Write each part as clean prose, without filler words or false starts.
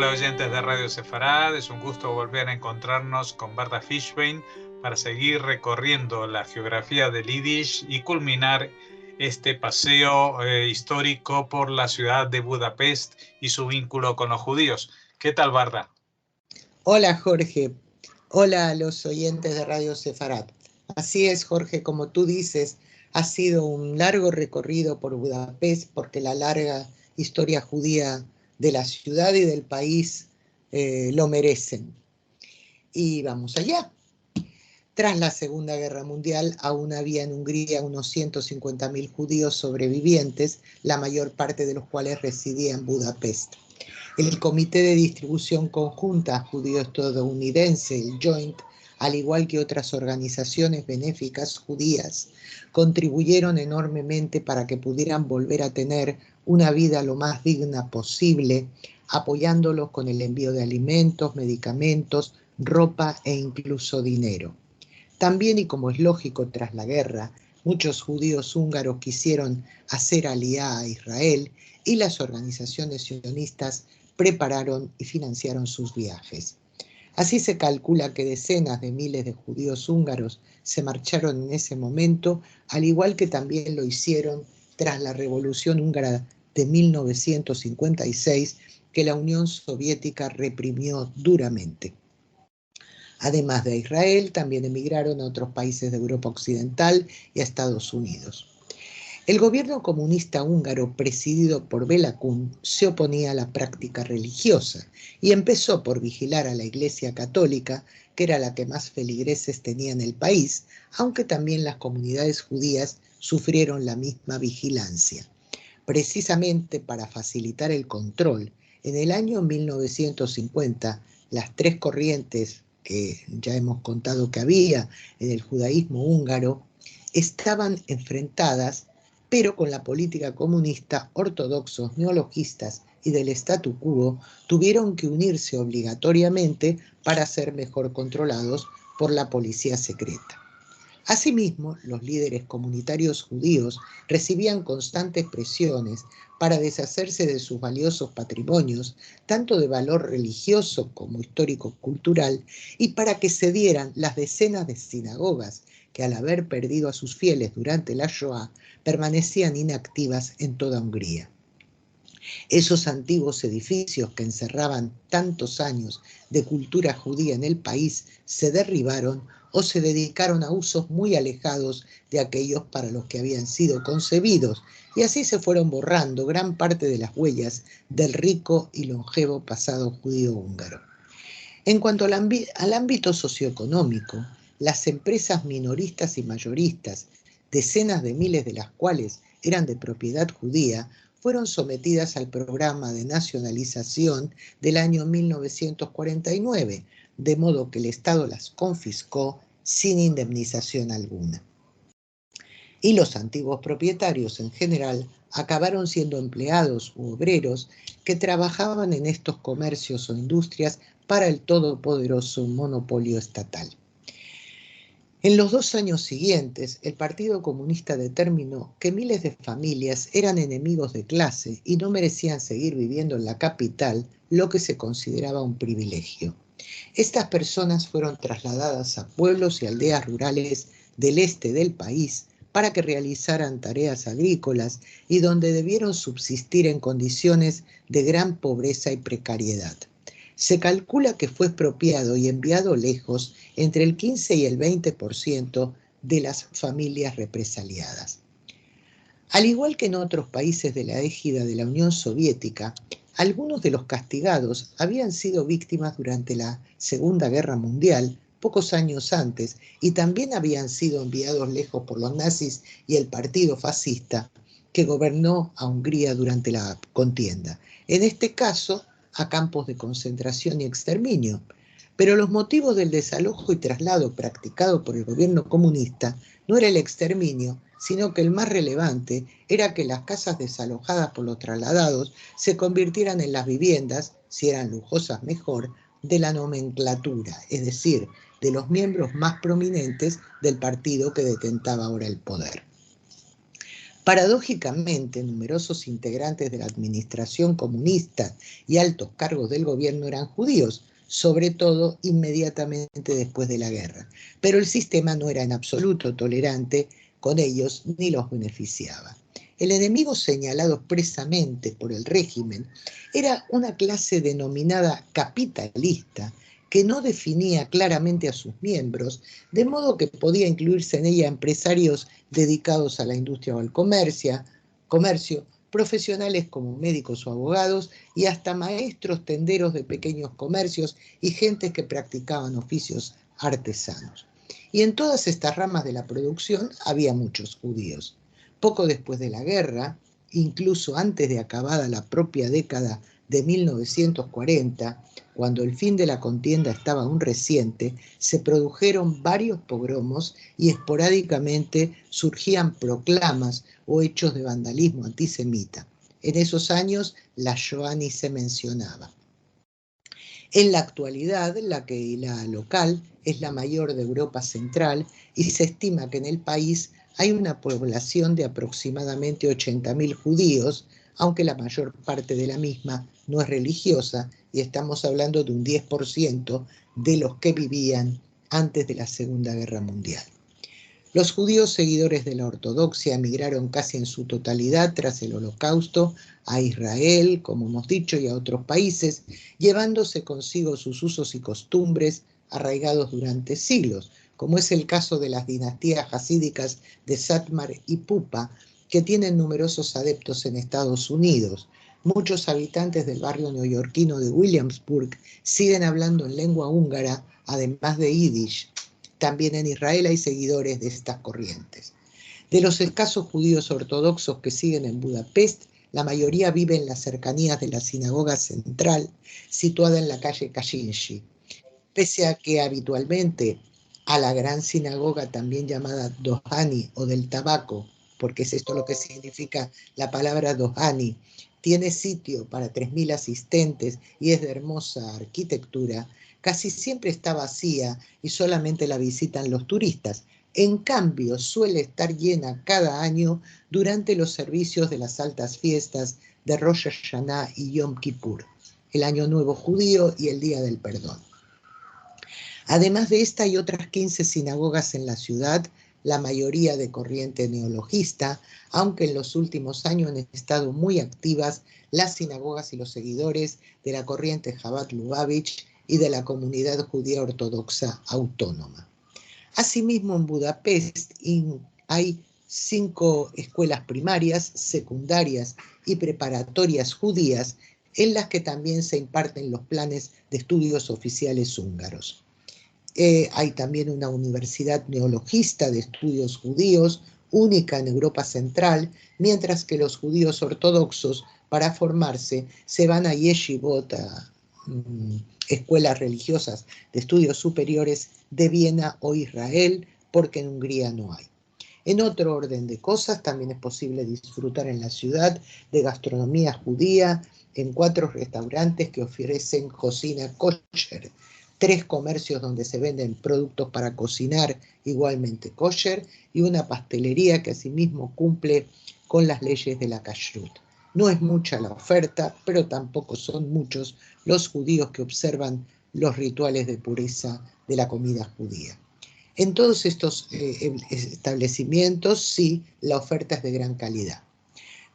Hola oyentes de Radio Sefarad, es un gusto volver a encontrarnos con Barda Fishbein para seguir recorriendo la geografía del Yiddish y culminar este paseo histórico por la ciudad de Budapest y su vínculo con los judíos. ¿Qué tal, Barda? Hola, Jorge. Hola a los oyentes de Radio Sefarad. Así es, Jorge, como tú dices, ha sido un largo recorrido por Budapest porque la larga historia judía de la ciudad y del país lo merecen. Y vamos allá. Tras la Segunda Guerra Mundial, aún había en Hungría unos 150.000 judíos sobrevivientes, la mayor parte de los cuales residía en Budapest. El Comité de Distribución Conjunta Judío-Estadounidense, el Joint, al igual que otras organizaciones benéficas judías, contribuyeron enormemente para que pudieran volver a tener una vida lo más digna posible, apoyándolos con el envío de alimentos, medicamentos, ropa e incluso dinero. También, y como es lógico tras la guerra, muchos judíos húngaros quisieron hacer aliyá a Israel y las organizaciones sionistas prepararon y financiaron sus viajes. Así se calcula que decenas de miles de judíos húngaros se marcharon en ese momento, al igual que también lo hicieron tras la Revolución Húngara de 1956, que la Unión Soviética reprimió duramente. Además de Israel, también emigraron a otros países de Europa Occidental y a Estados Unidos. El gobierno comunista húngaro, presidido por Béla Kun, se oponía a la práctica religiosa y empezó por vigilar a la Iglesia Católica, que era la que más feligreses tenía en el país, aunque también las comunidades judías sufrieron la misma vigilancia. Precisamente para facilitar el control, en el año 1950, las tres corrientes que ya hemos contado que había en el judaísmo húngaro estaban enfrentadas, pero con la política comunista, ortodoxos, neologistas y del statu quo tuvieron que unirse obligatoriamente para ser mejor controlados por la policía secreta. Asimismo, los líderes comunitarios judíos recibían constantes presiones para deshacerse de sus valiosos patrimonios, tanto de valor religioso como histórico-cultural, y para que cedieran las decenas de sinagogas que, al haber perdido a sus fieles durante la Shoah, permanecían inactivas en toda Hungría. Esos antiguos edificios que encerraban tantos años de cultura judía en el país se derribaron o se dedicaron a usos muy alejados de aquellos para los que habían sido concebidos, y así se fueron borrando gran parte de las huellas del rico y longevo pasado judío húngaro. En cuanto al ámbito socioeconómico, las empresas minoristas y mayoristas, decenas de miles de las cuales eran de propiedad judía, fueron sometidas al programa de nacionalización del año 1949, de modo que el Estado las confiscó sin indemnización alguna. Y los antiguos propietarios en general acabaron siendo empleados u obreros que trabajaban en estos comercios o industrias para el todopoderoso monopolio estatal. En los 2 años siguientes, el Partido Comunista determinó que miles de familias eran enemigos de clase y no merecían seguir viviendo en la capital, lo que se consideraba un privilegio. Estas personas fueron trasladadas a pueblos y aldeas rurales del este del país para que realizaran tareas agrícolas y donde debieron subsistir en condiciones de gran pobreza y precariedad. Se calcula que fue expropiado y enviado lejos entre el 15 y el 20% de las familias represaliadas. Al igual que en otros países de la égida de la Unión Soviética, algunos de los castigados habían sido víctimas durante la Segunda Guerra Mundial, pocos años antes, y también habían sido enviados lejos por los nazis y el partido fascista que gobernó a Hungría durante la contienda. En este caso, a campos de concentración y exterminio. Pero los motivos del desalojo y traslado practicado por el gobierno comunista no era el exterminio, sino que el más relevante era que las casas desalojadas por los trasladados se convirtieran en las viviendas, si eran lujosas mejor, de la nomenclatura, es decir, de los miembros más prominentes del partido que detentaba ahora el poder. Paradójicamente, numerosos integrantes de la administración comunista y altos cargos del gobierno eran judíos, sobre todo inmediatamente después de la guerra, pero el sistema no era en absoluto tolerante con ellos ni los beneficiaba. El enemigo señalado expresamente por el régimen era una clase denominada capitalista, que no definía claramente a sus miembros, de modo que podía incluirse en ella empresarios dedicados a la industria o al comercio, profesionales como médicos o abogados y hasta maestros tenderos de pequeños comercios y gentes que practicaban oficios artesanos. Y en todas estas ramas de la producción había muchos judíos. Poco después de la guerra, incluso antes de acabada la propia década de 1940, cuando el fin de la contienda estaba aún reciente, se produjeron varios pogromos y esporádicamente surgían proclamas o hechos de vandalismo antisemita. En esos años la Shoah ni se mencionaba. En la actualidad, la Kehilá local es la mayor de Europa Central y se estima que en el país hay una población de aproximadamente 80.000 judíos, aunque la mayor parte de la misma no es religiosa, y estamos hablando de un 10% de los que vivían antes de la Segunda Guerra Mundial. Los judíos seguidores de la ortodoxia emigraron casi en su totalidad tras el Holocausto a Israel, como hemos dicho, y a otros países, llevándose consigo sus usos y costumbres arraigados durante siglos, como es el caso de las dinastías jasídicas de Satmar y Pupa, que tienen numerosos adeptos en Estados Unidos. Muchos habitantes del barrio neoyorquino de Williamsburg siguen hablando en lengua húngara, además de yiddish. También en Israel hay seguidores de estas corrientes. De los escasos judíos ortodoxos que siguen en Budapest, la mayoría vive en las cercanías de la sinagoga central, situada en la calle Kaczynski. Pese a que habitualmente a la gran sinagoga, también llamada Dohani o del tabaco, porque es esto lo que significa la palabra Dohani, tiene sitio para 3.000 asistentes y es de hermosa arquitectura, casi siempre está vacía y solamente la visitan los turistas. En cambio, suele estar llena cada año durante los servicios de las altas fiestas de Rosh Hashanah y Yom Kippur, el Año Nuevo Judío y el Día del Perdón. Además de esta, hay otras 15 sinagogas en la ciudad, la mayoría de corriente neologista, aunque en los últimos años han estado muy activas las sinagogas y los seguidores de la corriente Chabad Lubavitch y de la comunidad judía ortodoxa autónoma. Asimismo, en Budapest hay 5 escuelas primarias, secundarias y preparatorias judías, en las que también se imparten los planes de estudios oficiales húngaros. Hay también una universidad neologista de estudios judíos, única en Europa Central, mientras que los judíos ortodoxos, para formarse, se van a yeshivot, a escuelas religiosas de estudios superiores de Viena o Israel, porque en Hungría no hay. En otro orden de cosas, también es posible disfrutar en la ciudad de gastronomía judía en 4 restaurantes que ofrecen cocina kosher, 3 comercios donde se venden productos para cocinar igualmente kosher y una pastelería que asimismo cumple con las leyes de la kashrut. No es mucha la oferta, pero tampoco son muchos los judíos que observan los rituales de pureza de la comida judía. En todos estos establecimientos, sí, la oferta es de gran calidad.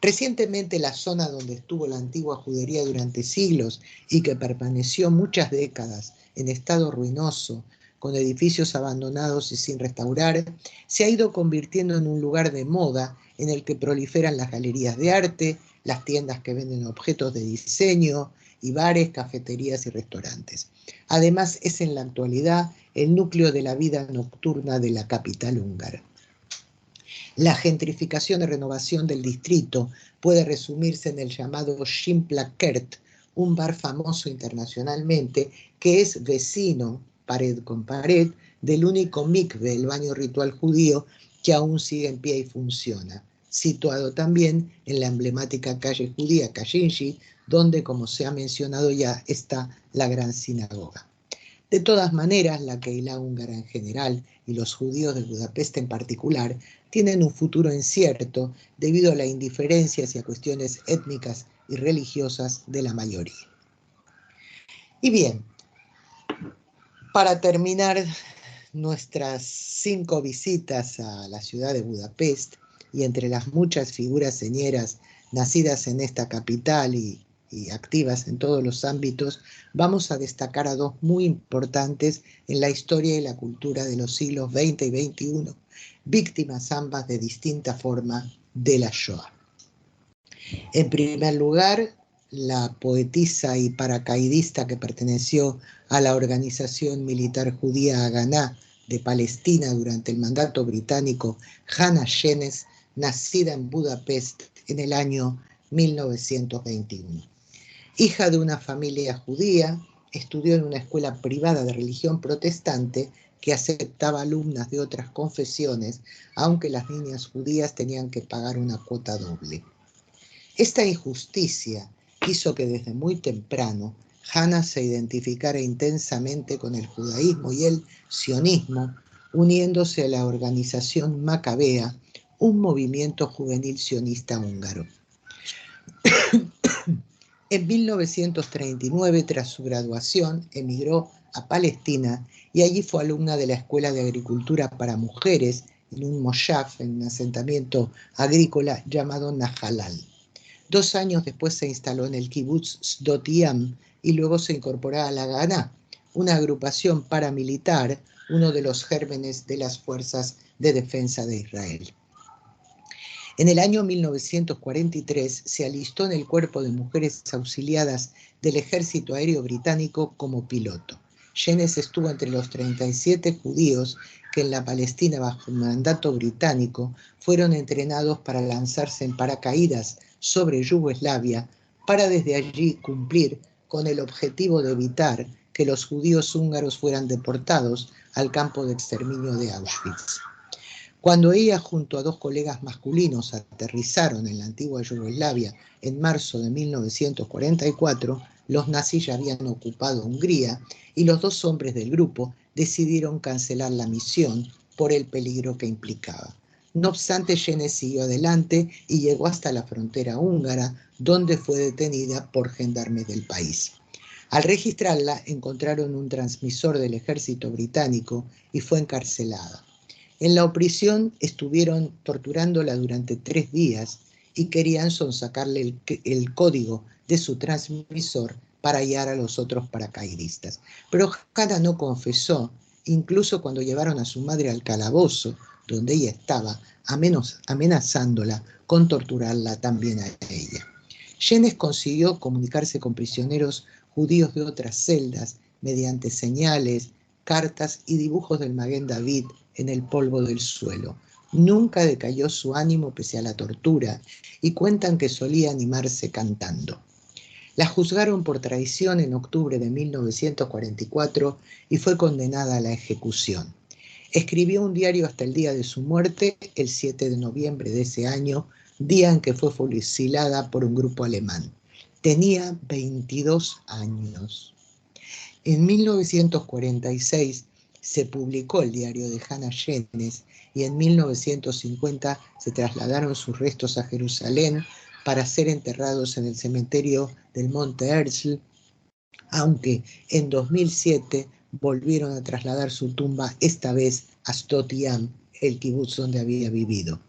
Recientemente, la zona donde estuvo la antigua judería durante siglos y que permaneció muchas décadas en estado ruinoso, con edificios abandonados y sin restaurar, se ha ido convirtiendo en un lugar de moda en el que proliferan las galerías de arte, las tiendas que venden objetos de diseño y bares, cafeterías y restaurantes. Además, es en la actualidad el núcleo de la vida nocturna de la capital húngara. La gentrificación y renovación del distrito puede resumirse en el llamado Shimplakert, un bar famoso internacionalmente que es vecino, pared con pared, del único mikve, el baño ritual judío, que aún sigue en pie y funciona, situado también en la emblemática calle judía Kaczynski, donde, como se ha mencionado ya, está la gran sinagoga. De todas maneras, la Kehilá húngara en general y los judíos de Budapest en particular tienen un futuro incierto debido a la indiferencia hacia cuestiones étnicas y religiosas de la mayoría. Y bien, para terminar nuestras 5 visitas a la ciudad de Budapest, y entre las muchas figuras señeras nacidas en esta capital y activas en todos los ámbitos, vamos a destacar a 2 muy importantes en la historia y la cultura de los siglos XX y XXI, víctimas ambas de distinta forma de la Shoah. En primer lugar, la poetisa y paracaidista que perteneció a la organización militar judía Haganá de Palestina durante el mandato británico, Hannah Shenes, nacida en Budapest en el año 1921. Hija de una familia judía, estudió en una escuela privada de religión protestante que aceptaba alumnas de otras confesiones, aunque las niñas judías tenían que pagar una cuota doble. Esta injusticia hizo que desde muy temprano Hannah se identificara intensamente con el judaísmo y el sionismo, uniéndose a la organización Macabea, un movimiento juvenil sionista húngaro. En 1939, tras su graduación, emigró a Palestina y allí fue alumna de la Escuela de Agricultura para Mujeres en un moshav, en un asentamiento agrícola llamado Nahalal. 2 años después se instaló en el kibutz Sdot Yam y luego se incorporó a la Haganá, una agrupación paramilitar, uno de los gérmenes de las Fuerzas de Defensa de Israel. En el año 1943 se alistó en el Cuerpo de Mujeres Auxiliadas del Ejército Aéreo Británico como piloto. Shenes estuvo entre los 37 judíos que en la Palestina bajo mandato británico fueron entrenados para lanzarse en paracaídas sobre Yugoslavia para desde allí cumplir con el objetivo de evitar que los judíos húngaros fueran deportados al campo de exterminio de Auschwitz. Cuando ella junto a 2 colegas masculinos aterrizaron en la antigua Yugoslavia en marzo de 1944, los nazis ya habían ocupado Hungría y los 2 hombres del grupo decidieron cancelar la misión por el peligro que implicaba. No obstante, Shenes siguió adelante y llegó hasta la frontera húngara, donde fue detenida por gendarmes del país. Al registrarla, encontraron un transmisor del ejército británico y fue encarcelada. En la prisión estuvieron torturándola durante 3 días y querían sonsacarle el código de su transmisor para hallar a los otros paracaidistas. Pero Hannah no confesó, incluso cuando llevaron a su madre al calabozo, donde ella estaba, amenazándola con torturarla también a ella. Shenes consiguió comunicarse con prisioneros judíos de otras celdas mediante señales, cartas y dibujos del Maguen David en el polvo del suelo. Nunca decayó su ánimo pese a la tortura y cuentan que solía animarse cantando. La juzgaron por traición en octubre de 1944 y fue condenada a la ejecución. Escribió un diario hasta el día de su muerte, el 7 de noviembre de ese año, día en que fue fusilada por un grupo alemán. Tenía 22 años. En 1946 se publicó el diario de Hannah Shenes y en 1950 se trasladaron sus restos a Jerusalén para ser enterrados en el cementerio del Monte Herzl, aunque en 2007 volvieron a trasladar su tumba, esta vez a Sdot Yam, el kibutz donde había vivido.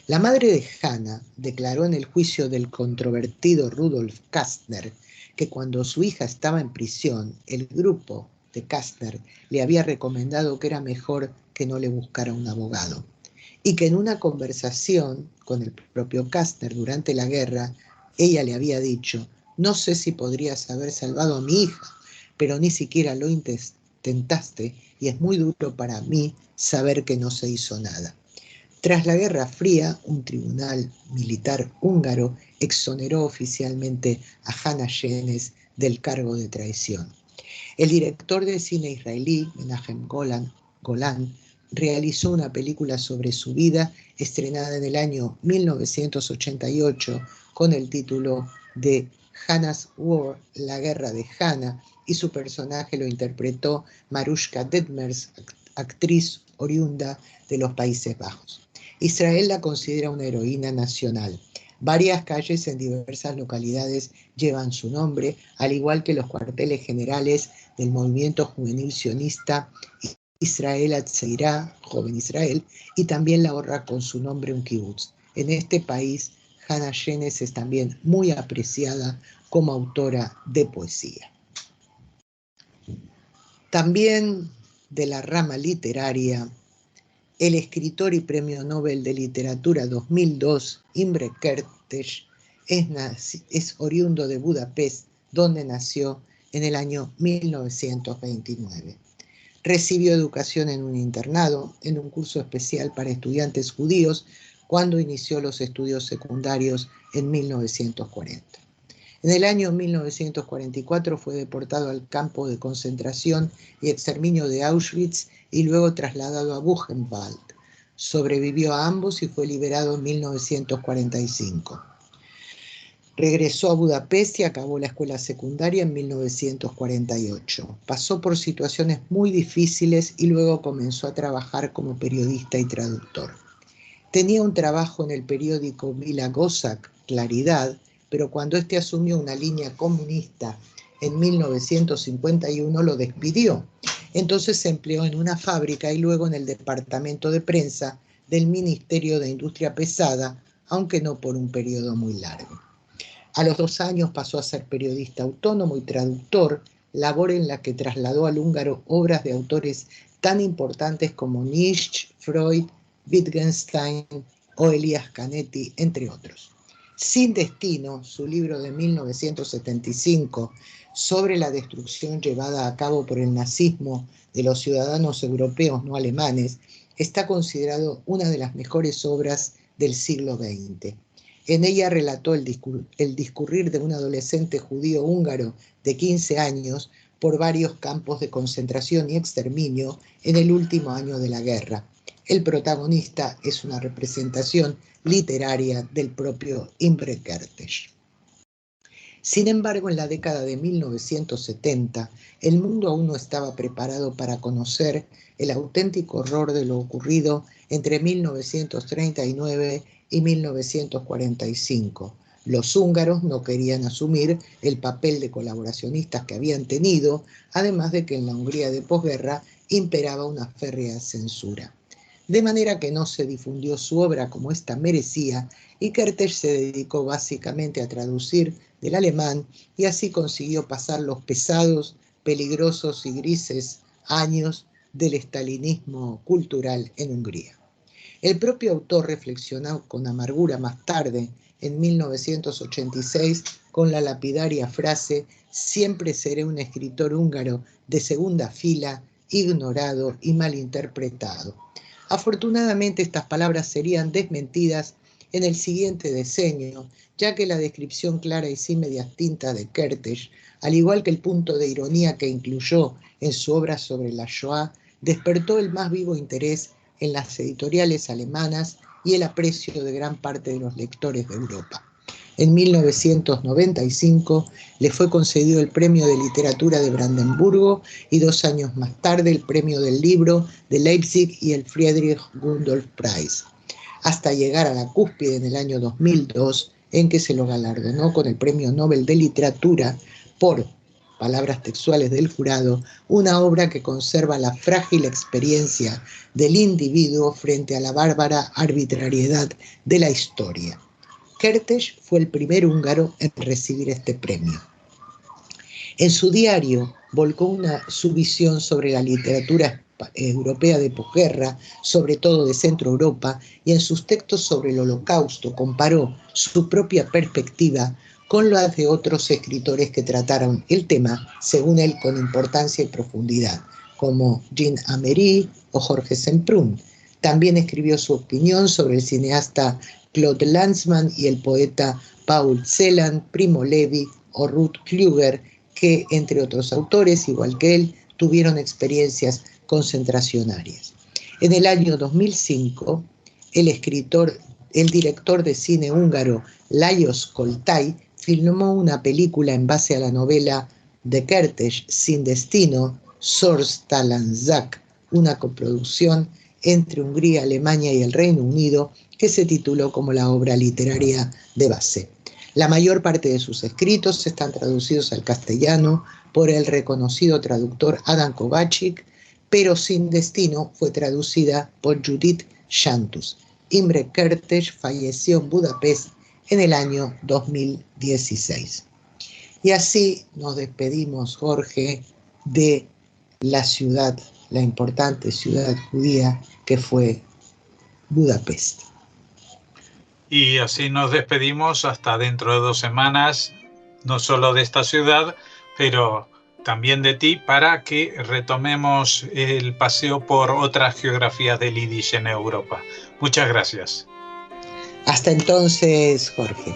La madre de Hannah declaró en el juicio del controvertido Rudolf Kastner que cuando su hija estaba en prisión, el grupo de Kastner le había recomendado que era mejor que no le buscara un abogado, y que en una conversación con el propio Kastner durante la guerra, ella le había dicho: no sé si podrías haber salvado a mi hija, pero ni siquiera lo intentaste y es muy duro para mí saber que no se hizo nada. Tras la Guerra Fría, un tribunal militar húngaro exoneró oficialmente a Hannah Shenes del cargo de traición. El director de cine israelí, Menahem Golan, realizó una película sobre su vida estrenada en el año 1988 con el título de Hannah's War, la guerra de Hannah, y su personaje lo interpretó Marushka Detmers, actriz oriunda de los Países Bajos. Israel la considera una heroína nacional. Varias calles en diversas localidades llevan su nombre, al igual que los cuarteles generales del movimiento juvenil sionista Israel Hatzairá, Joven Israel, y también la honra con su nombre un kibutz. En este país, Hannah Yenes es también muy apreciada como autora de poesía. También de la rama literaria, el escritor y premio Nobel de Literatura 2002, Imre Kertész, es oriundo de Budapest, donde nació en el año 1929. Recibió educación en un internado, en un curso especial para estudiantes judíos, cuando inició los estudios secundarios en 1940. En el año 1944 fue deportado al campo de concentración y exterminio de Auschwitz y luego trasladado a Buchenwald. Sobrevivió a ambos y fue liberado en 1945. Regresó a Budapest y acabó la escuela secundaria en 1948. Pasó por situaciones muy difíciles y luego comenzó a trabajar como periodista y traductor. Tenía un trabajo en el periódico Vila Gosak, Claridad, pero cuando este asumió una línea comunista en 1951 lo despidió. Entonces se empleó en una fábrica y luego en el departamento de prensa del Ministerio de Industria Pesada, aunque no por un periodo muy largo. A los 2 años pasó a ser periodista autónomo y traductor, labor en la que trasladó al húngaro obras de autores tan importantes como Nietzsche, Freud, Wittgenstein o Elías Canetti, entre otros. Sin Destino, su libro de 1975 sobre la destrucción llevada a cabo por el nazismo de los ciudadanos europeos no alemanes, está considerado una de las mejores obras del siglo XX. En ella relató el discurrir de un adolescente judío húngaro de 15 años por varios campos de concentración y exterminio en el último año de la guerra. El protagonista es una representación literaria del propio Imre Kertész. Sin embargo, en la década de 1970, el mundo aún no estaba preparado para conocer el auténtico horror de lo ocurrido entre 1939 y 1945. Los húngaros no querían asumir el papel de colaboracionistas que habían tenido, además de que en la Hungría de posguerra imperaba una férrea censura. De manera que no se difundió su obra como ésta merecía y Kertész se dedicó básicamente a traducir del alemán y así consiguió pasar los pesados, peligrosos y grises años del estalinismo cultural en Hungría. El propio autor reflexionó con amargura más tarde, en 1986, con la lapidaria frase: «Siempre seré un escritor húngaro de segunda fila, ignorado y malinterpretado». Afortunadamente, estas palabras serían desmentidas en el siguiente decenio, ya que la descripción clara y sin medias tintas de Kertész, al igual que el punto de ironía que incluyó en su obra sobre la Shoah, despertó el más vivo interés en las editoriales alemanas y el aprecio de gran parte de los lectores de Europa. En 1995 le fue concedido el Premio de Literatura de Brandenburgo y 2 años más tarde el Premio del Libro de Leipzig y el Friedrich Gundolf Preis, hasta llegar a la cúspide en el año 2002, en que se lo galardonó con el Premio Nobel de Literatura por, palabras textuales del jurado, una obra que conserva la frágil experiencia del individuo frente a la bárbara arbitrariedad de la historia. Kertész fue el primer húngaro en recibir este premio. En su diario volcó su visión sobre la literatura europea de posguerra, sobre todo de Centro Europa, y en sus textos sobre el Holocausto comparó su propia perspectiva con la de otros escritores que trataron el tema, según él, con importancia y profundidad, como Jean Amery o Jorge Semprún. También escribió su opinión sobre el cineasta Claude Lanzmann y el poeta Paul Celan, Primo Levi o Ruth Kluger, que, entre otros autores, igual que él, tuvieron experiencias concentracionarias. En el año 2005, el director de cine húngaro Lajos Koltai filmó una película en base a la novela de Kertész, Sin Destino, Sorstalan Zak, una coproducción entre Hungría, Alemania y el Reino Unido, que se tituló como la obra literaria de base. La mayor parte de sus escritos están traducidos al castellano por el reconocido traductor Adam Kovačič, pero Sin destino fue traducida por Judith Shantus. Imre Kertész falleció en Budapest en el año 2016. Y así nos despedimos, Jorge, de la ciudad, la importante ciudad judía que fue Budapest. Y así nos despedimos hasta dentro de 2 semanas, no solo de esta ciudad, pero también de ti, para que retomemos el paseo por otras geografías del Yiddish en Europa. Muchas gracias. Hasta entonces, Jorge.